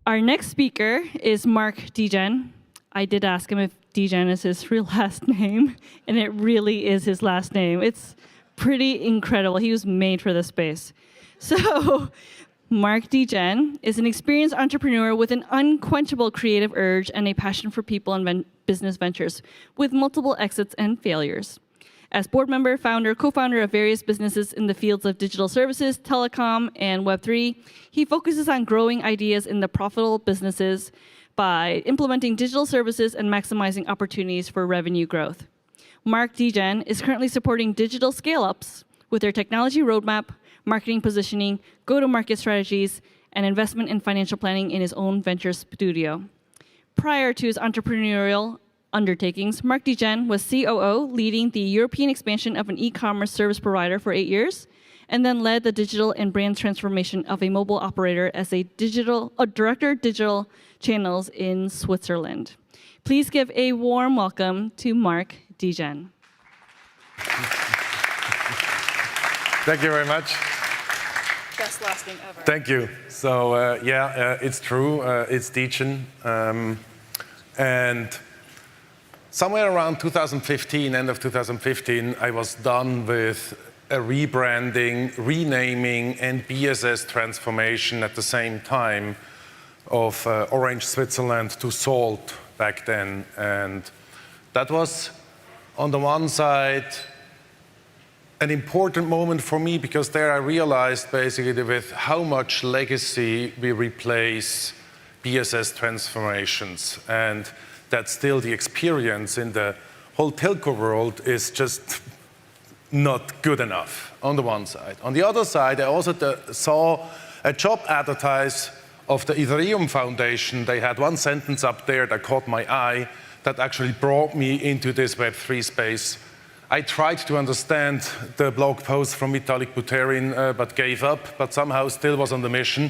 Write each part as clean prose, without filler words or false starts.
Our next speaker is Marc Degen. I did ask him if Degen is his real last name, and it really is his last name. It's pretty incredible. He was made for this space. So Marc Degen is an experienced entrepreneur with an unquenchable creative urge and a passion for people and business ventures, with multiple exits and failures. As board member, founder, co-founder of various businesses in the fields of digital services, telecom, and Web3, he focuses on growing ideas in the profitable businesses by implementing digital services and maximizing opportunities for revenue growth. Marc Degen is currently supporting digital scale-ups with their technology roadmap, marketing positioning, go-to-market strategies, and investment and financial planning in his own venture studio. Prior to his entrepreneurial undertakings, Marc Degen was COO, leading the European expansion of an e-commerce service provider for 8 years, and then led the digital and brand transformation of a mobile operator as a director of digital channels in Switzerland. Please give a warm welcome to Marc Degen. Thank you very much. Best last name ever. Thank you. So it's true. It's Degen, and somewhere around 2015, end of 2015, I was done with a rebranding, renaming, and BSS transformation at the same time of Orange Switzerland to Salt back then. And that was, on the one side, an important moment for me, because there I realized basically with how much legacy we replace BSS transformations, and that still the experience in the whole telco world is just not good enough, on the one side. On the other side, I also saw a job advertise of the Ethereum Foundation. They had one sentence up there that caught my eye that actually brought me into this Web3 space. I tried to understand the blog post from Vitalik Buterin, but gave up, but somehow still was on the mission.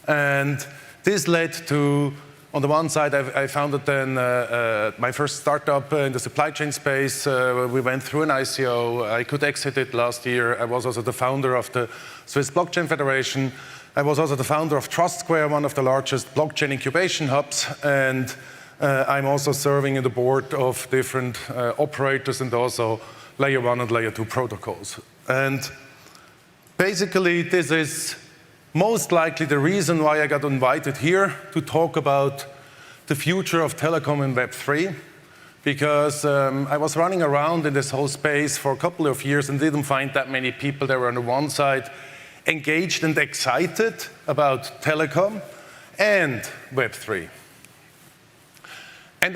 And this led to, on the one side, I founded then my first startup in the supply chain space. We went through an ICO. I could exit it last year. I was also the founder of the Swiss Blockchain Federation. I was also the founder of TrustSquare, one of the largest blockchain incubation hubs. And I'm also serving in the board of different operators and also layer 1 and layer 2 protocols. And basically, this is most likely the reason why I got invited here to talk about the future of telecom and Web3, because I was running around in this whole space for a couple of years and didn't find that many people that were on the one side engaged and excited about telecom and Web3. And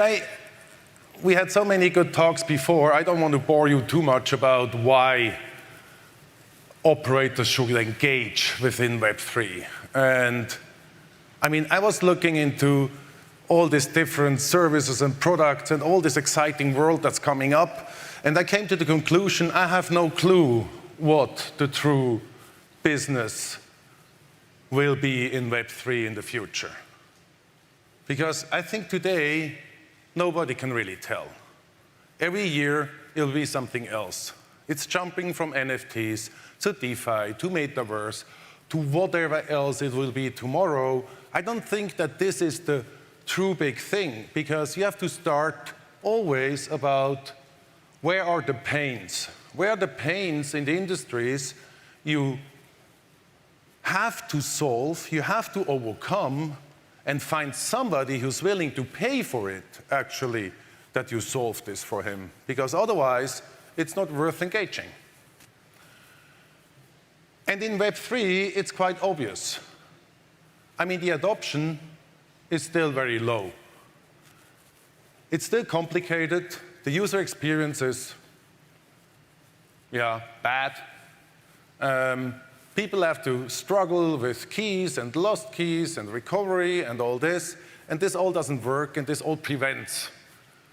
we had so many good talks before. I don't want to bore you too much about why operators should engage within Web3. And I mean, I was looking into all these different services and products and all this exciting world that's coming up. And I came to the conclusion, I have no clue what the true business will be in Web3 in the future. Because I think today, nobody can really tell. Every year, it'll be something else. It's jumping from NFTs to DeFi, to Metaverse, to whatever else it will be tomorrow. I don't think that this is the true big thing, because you have to start always about where are the pains? Where are the pains in the industries you have to solve, you have to overcome, and find somebody who's willing to pay for it, actually, that you solve this for him. Because otherwise, it's not worth engaging. And in Web3, it's quite obvious. I mean, the adoption is still very low. It's still complicated. The user experience is, bad. People have to struggle with keys and lost keys and recovery and all this. And this all doesn't work, and this all prevents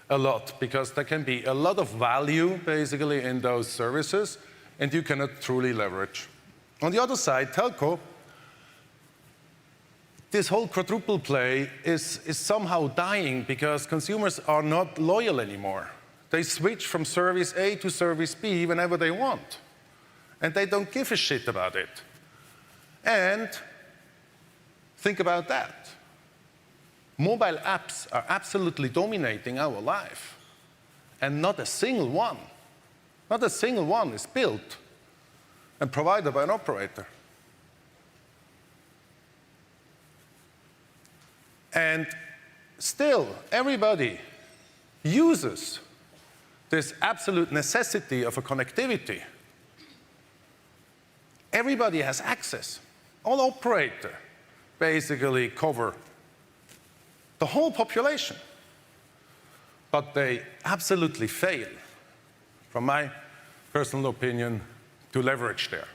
a lot, because there can be a lot of value, basically, in those services, and you cannot truly leverage. On the other side, telco, this whole quadruple play is somehow dying because consumers are not loyal anymore. They switch from service A to service B whenever they want. And they don't give a shit about it. And think about that. mobile apps are absolutely dominating our life. And not a single one is built and provided by an operator. And still, everybody uses this absolute necessity of a connectivity. Everybody has access. All operators basically cover the whole population. But they absolutely fail, from my personal opinion, to leverage there.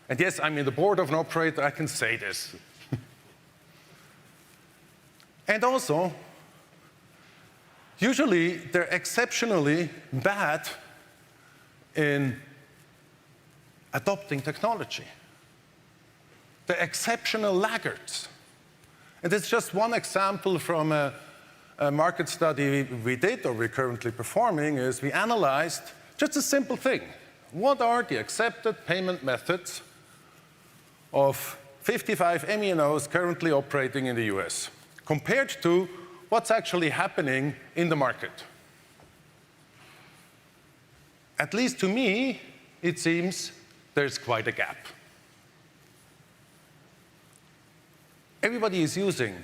And yes, I'm in the board of an operator, I can say this. And also, usually they're exceptionally bad in adopting technology. They're exceptional laggards. And it's just one example from a market study we did, or we're currently performing, is we analyzed just a simple thing. What are the accepted payment methods of 55 MNOs currently operating in the US, compared to what's actually happening in the market? At least to me, it seems there's quite a gap. Everybody is using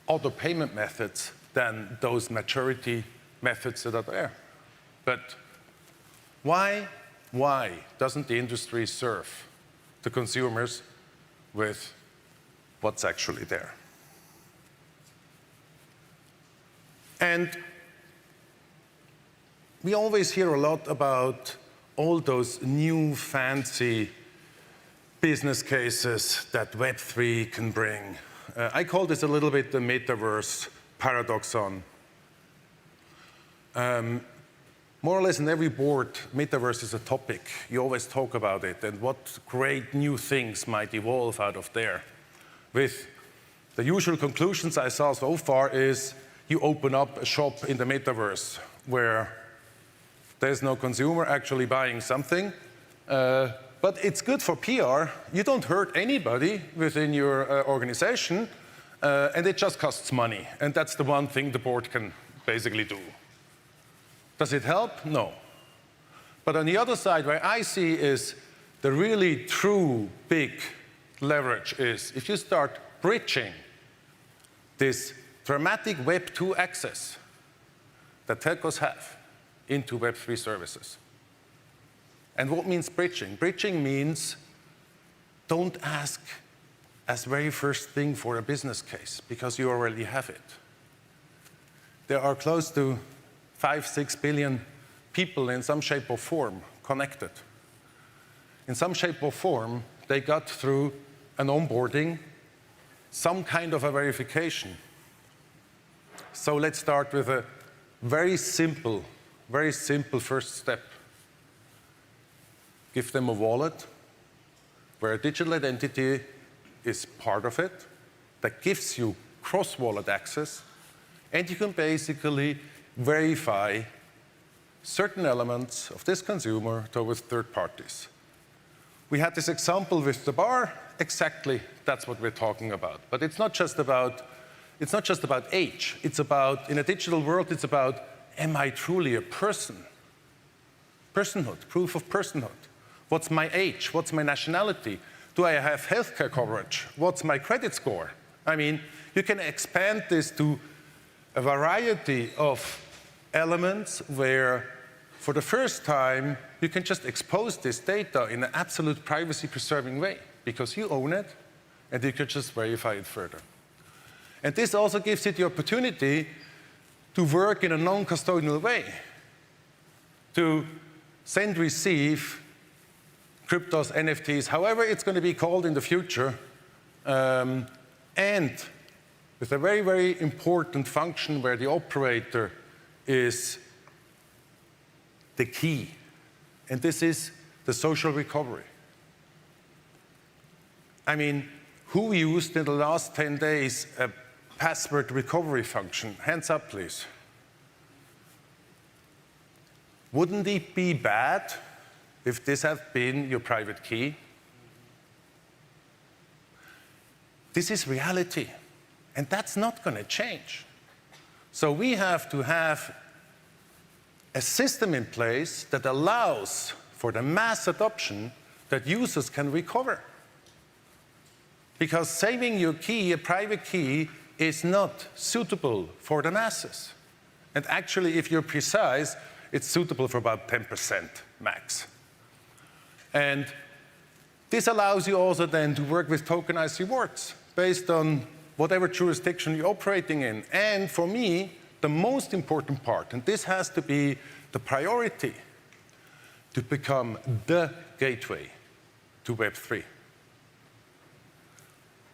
other payment methods than those maturity methods that are there. But why doesn't the industry serve the consumers with what's actually there? And we always hear a lot about all those new fancy business cases that Web3 can bring. I call this a little bit the metaverse paradoxon. More or less in every board, metaverse is a topic. You always talk about it and what great new things might evolve out of there. With the usual conclusions I saw so far is you open up a shop in the metaverse where there's no consumer actually buying something, but it's good for PR. You don't hurt anybody within your organization, and it just costs money. And that's the one thing the board can basically do. Does it help? No. But on the other side, where I see is the really true big leverage is if you start bridging this dramatic Web2 access that telcos have into Web3 services. And what means bridging? Bridging means don't ask as very first thing for a business case, because you already have it. There are close to 5-6 billion people in some shape or form connected. In some shape or form, they got through an onboarding, some kind of a verification. So let's start with a very simple first step. Give them a wallet where a digital identity is part of it that gives you cross-wallet access, and you can basically verify certain elements of this consumer towards third parties. We had this example with the bar. Exactly, that's what we're talking about. But it's not just about age. It's about, in a digital world, it's about, am I truly a person? Personhood, proof of personhood. What's my age? What's my nationality? Do I have healthcare coverage? What's my credit score? I mean, you can expand this to a variety of elements where, for the first time, you can just expose this data in an absolute privacy-preserving way, because you own it, and you can just verify it further. And this also gives it the opportunity to work in a non-custodial way, to send, receive cryptos, NFTs, however it's going to be called in the future, and with a very, very important function where the operator is the key, and this is the social recovery. I mean, who used in the last 10 days a password recovery function? Hands up, please. Wouldn't it be bad if this had been your private key? This is reality. And that's not going to change. So we have to have a system in place that allows for the mass adoption that users can recover. Because saving your key, a private key, is not suitable for the masses. And actually, if you're precise, it's suitable for about 10% max. And this allows you also then to work with tokenized rewards based on whatever jurisdiction you're operating in. And for me, the most important part, and this has to be the priority, to become the gateway to Web3.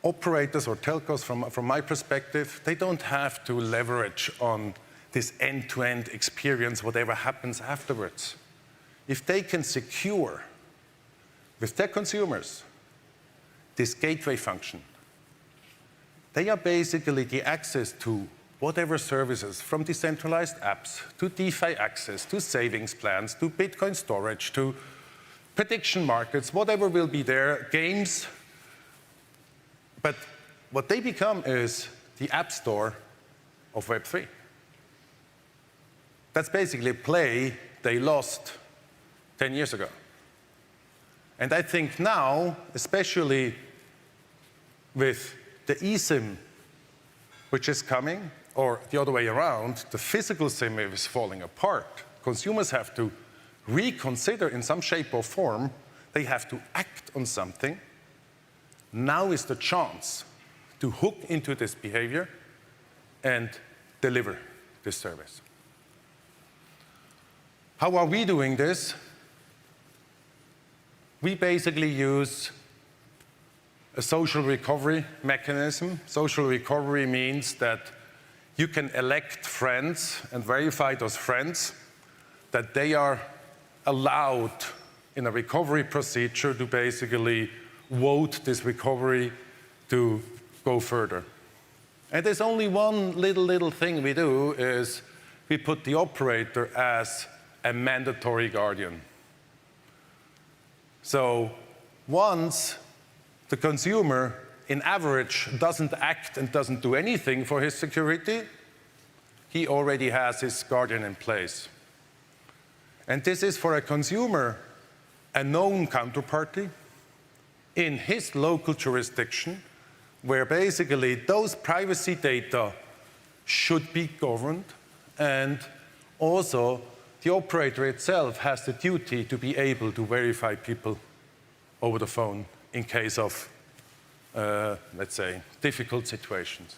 Operators or telcos, from my perspective, they don't have to leverage on this end-to-end experience, whatever happens afterwards. If they can secure with their consumers this gateway function, they are basically the access to whatever services, from decentralized apps, to DeFi access, to savings plans, to Bitcoin storage, to prediction markets, whatever will be there, games. But what they become is the app store of Web3. That's basically a play they lost 10 years ago. And I think now, especially with the eSIM, which is coming, or the other way around, the physical SIM is falling apart. Consumers have to reconsider in some shape or form. They have to act on something. Now is the chance to hook into this behavior and deliver this service. How are we doing this? We basically use a social recovery mechanism. Social recovery means that you can elect friends and verify those friends, that they are allowed in a recovery procedure to basically vote this recovery to go further. And there's only one little thing we do, is we put the operator as a mandatory guardian. So once the consumer, in average, doesn't act and doesn't do anything for his security, he already has his guardian in place. And this is, for a consumer, a known counterparty in his local jurisdiction, where basically those privacy data should be governed, and also the operator itself has the duty to be able to verify people over the phone in case of, let's say, difficult situations.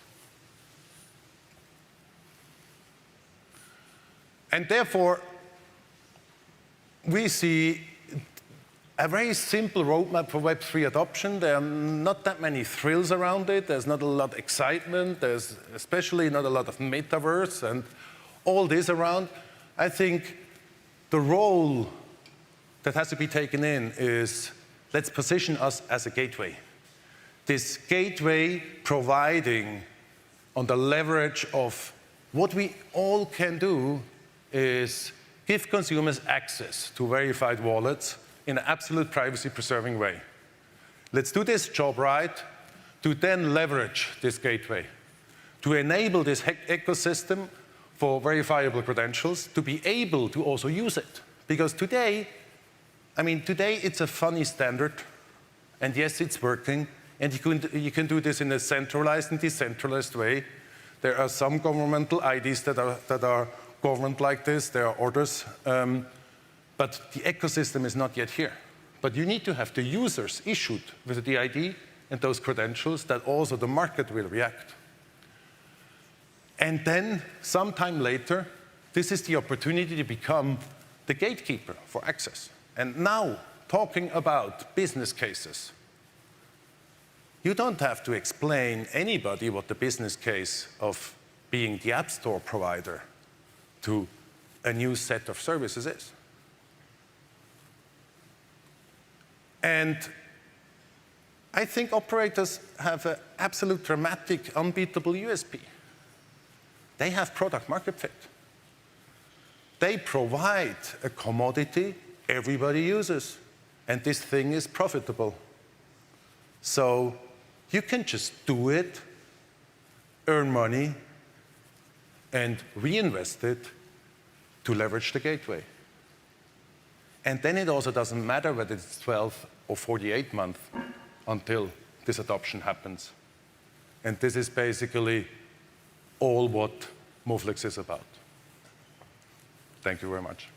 And therefore, we see a very simple roadmap for Web3 adoption. There are not that many thrills around it. There's not a lot of excitement. There's especially not a lot of metaverse and all this around. I think the role that has to be taken in is, let's position us as a gateway. This gateway providing on the leverage of what we all can do is give consumers access to verified wallets in an absolute privacy-preserving way. Let's do this job right to then leverage this gateway, to enable this ecosystem for verifiable credentials, to be able to also use it. Because today, today it's a funny standard, and yes, it's working, and you can do this in a centralized and decentralized way. There are some governmental IDs that are governed like this. There are others. But the ecosystem is not yet here. But you need to have the users issued with the ID and those credentials that also the market will react. And then, sometime later, this is the opportunity to become the gatekeeper for access. And now, talking about business cases, you don't have to explain anybody what the business case of being the App Store provider to a new set of services is. And I think operators have an absolute dramatic, unbeatable USP. They have product market fit. They provide a commodity everybody uses, and this thing is profitable. So you can just do it earn money, and reinvest it to leverage the gateway. And then it also doesn't matter whether it's 12 or 48 months until this adoption happens. And this is basically all what Moflix is about. Thank you very much.